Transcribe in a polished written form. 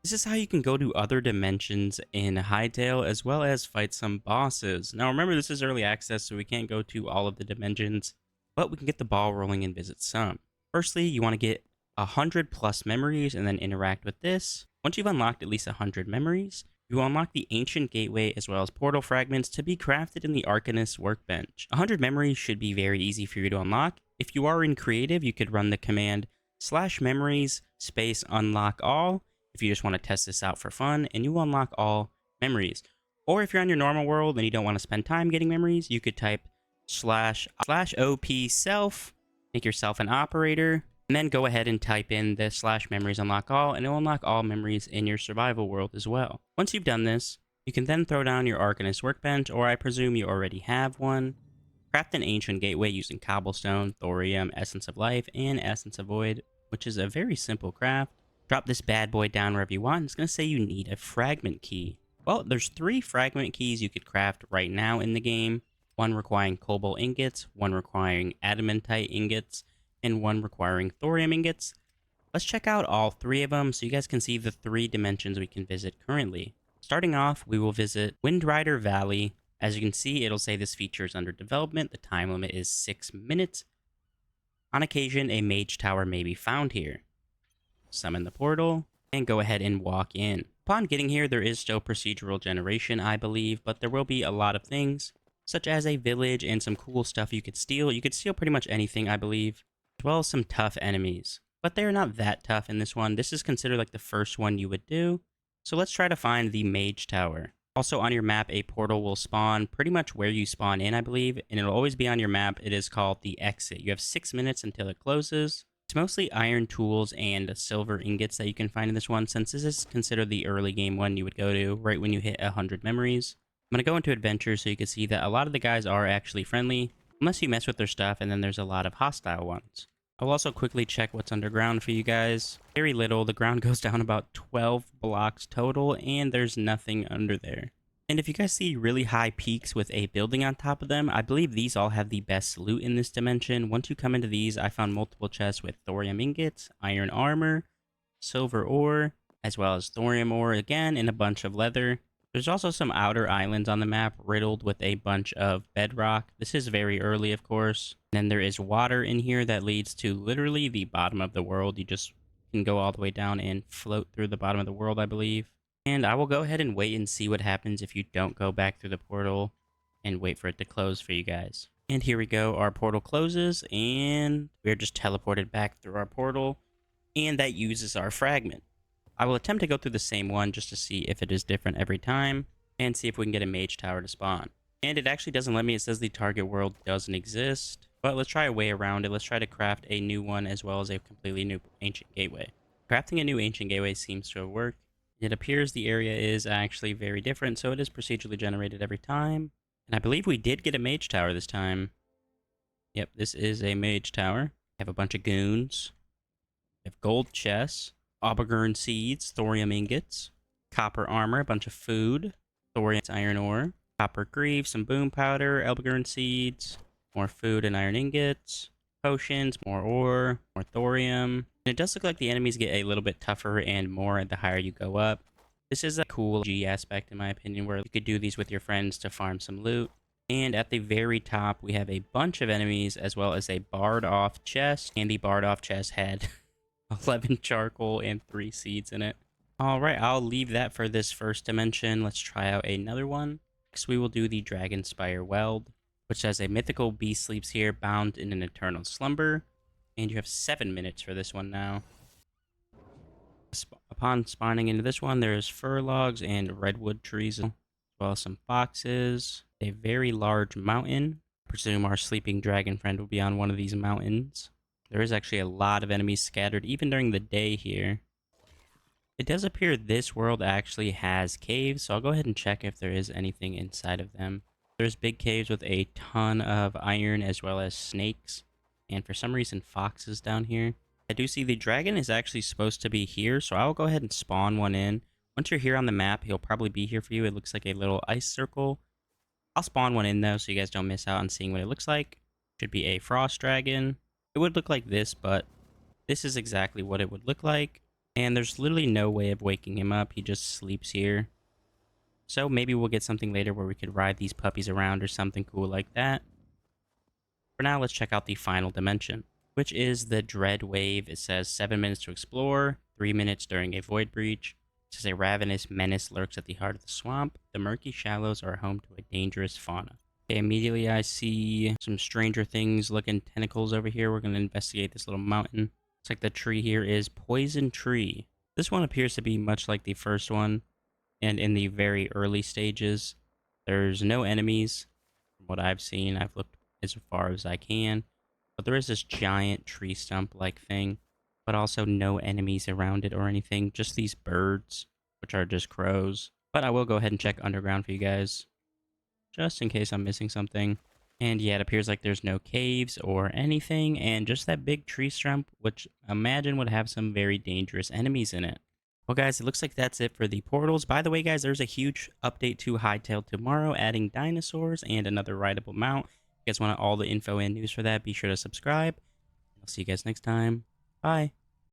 This is how you can go to other dimensions in Hytale as well as fight some bosses. Now remember, this is early access, so we can't go to all of the dimensions, but we can get the ball rolling and visit some. Firstly, you want to get 100 plus memories and then interact with this. Once you've unlocked at least 100 memories, you will unlock the Ancient Gateway as well as portal fragments to be crafted in the Arcanist workbench. 100 memories should be very easy for you to unlock. If you are in creative, you could run the command /memories space unlock all if you just want to test this out for fun, and you will unlock all memories. Or if you're on your normal world and you don't want to spend time getting memories, you could type /op self, make yourself an operator, and then go ahead and type in the /memories unlock all, and it will unlock all memories in your survival world as well. Once you've done this, you can then throw down your Arcanist workbench, or I presume you already have one. Craft an Ancient Gateway using cobblestone, thorium, essence of life, and essence of void, which is a very simple craft. Drop this bad boy down wherever you want. It's going to say you need a fragment key. Well, there's 3 fragment keys you could craft right now in the game. One requiring cobalt ingots, one requiring adamantite ingots, and one requiring thorium ingots. Let's check out all 3 of them so you guys can see the 3 dimensions we can visit currently. Starting off, we will visit Windrider Valley. As you can see, it'll say this feature is under development. The time limit is 6 minutes. On occasion, a mage tower may be found here. Summon the portal, and go ahead and walk in. Upon getting here, there is still procedural generation, I believe, but there will be a lot of things, such as a village and some cool stuff you could steal. You could steal pretty much anything, I believe, as well as some tough enemies. But they're not that tough in this one. This is considered like the first one you would do. So let's try to find the mage tower. Also on your map, a portal will spawn pretty much where you spawn in, I believe, and it'll always be on your map. It is called the exit. You have 6 minutes until it closes. It's mostly iron tools and silver ingots that you can find in this one, since this is considered the early game one you would go to right when you hit 100 memories. I'm going to go into adventure so you can see that a lot of the guys are actually friendly, unless you mess with their stuff, and then there's a lot of hostile ones. I'll also quickly check what's underground for you guys. Very little. The ground goes down about 12 blocks total, and there's nothing under there. And if you guys see really high peaks with a building on top of them, I believe these all have the best loot in this dimension. Once you come into these, I found multiple chests with thorium ingots, iron armor, silver ore, as well as thorium ore again, and a bunch of leather. There's also some outer islands on the map riddled with a bunch of bedrock. This is very early, of course. And then there is water in here that leads to literally the bottom of the world. You just can go all the way down and float through the bottom of the world, I believe. And I will go ahead and wait and see what happens if you don't go back through the portal and wait for it to close for you guys. And here we go. Our portal closes and we're just teleported back through our portal, and that uses our fragment. I will attempt to go through the same one just to see if it is different every time and see if we can get a mage tower to spawn. And it actually doesn't let me. It says the target world doesn't exist, but let's try a way around it. Let's try to craft a new one as well as a completely new ancient gateway. Crafting a new ancient gateway seems to work. It appears the area is actually very different, so it is procedurally generated every time. And I believe we did get a mage tower this time. Yep, this is a mage tower. We have a bunch of goons. We have gold chests, aubergine seeds, thorium ingots, copper armor, a bunch of food, thorium iron ore, copper greaves, some boom powder, aubergine seeds, more food and iron ingots, potions, more ore, more thorium. And it does look like the enemies get a little bit tougher and more the higher you go up. This is a cool G aspect in my opinion, where you could do these with your friends to farm some loot. And at the very top, we have a bunch of enemies as well as a barred off chest. And the barred off chest had 11 charcoal and 3 seeds in it. Alright, I'll leave that for this first dimension. Let's try out another one. Next, we will do the Dragonspire Weld, which says a mythical beast sleeps here, bound in an eternal slumber. And you have 7 minutes for this one now. Upon spawning into this one, there's fir logs and redwood trees, as well as some foxes. A very large mountain. I presume our sleeping dragon friend will be on one of these mountains. There is actually a lot of enemies scattered, even during the day here. It does appear this world actually has caves, so I'll go ahead and check if there is anything inside of them. There's big caves with a ton of iron as well as snakes. And for some reason, foxes down here. I do see the dragon is actually supposed to be here, so I'll go ahead and spawn one in. Once you're here on the map, he'll probably be here for you. It looks like a little ice circle. I'll spawn one in, though, so you guys don't miss out on seeing what it looks like. Should be a frost dragon. It would look like this, but this is exactly what it would look like. And there's literally no way of waking him up. He just sleeps here. So maybe we'll get something later where we could ride these puppies around or something cool like that. For now, let's check out the final dimension, which is the Dread Wave. It says 7 minutes to explore, 3 minutes during a void breach. It says a ravenous menace lurks at the heart of the swamp. The murky shallows are home to a dangerous fauna. Okay, immediately I see some Stranger Things looking tentacles over here. We're going to investigate this little mountain. Looks like the tree here is Poison Tree. This one appears to be much like the first one, and in the very early stages, there's no enemies. From what I've seen, I've looked as far as I can, but there is this giant tree stump like thing, but also no enemies around it or anything, just these birds, which are just crows. But I will go ahead and check underground for you guys, just in case I'm missing something. And yeah, it appears like there's no caves or anything, and just that big tree stump, which I imagine would have some very dangerous enemies in it. Well, guys, it looks like that's it for the portals. By the way, guys, there's a huge update to Hytale tomorrow, adding dinosaurs and another rideable mount. If you guys want all the info and news for that, be sure to subscribe. I'll see you guys next time. Bye.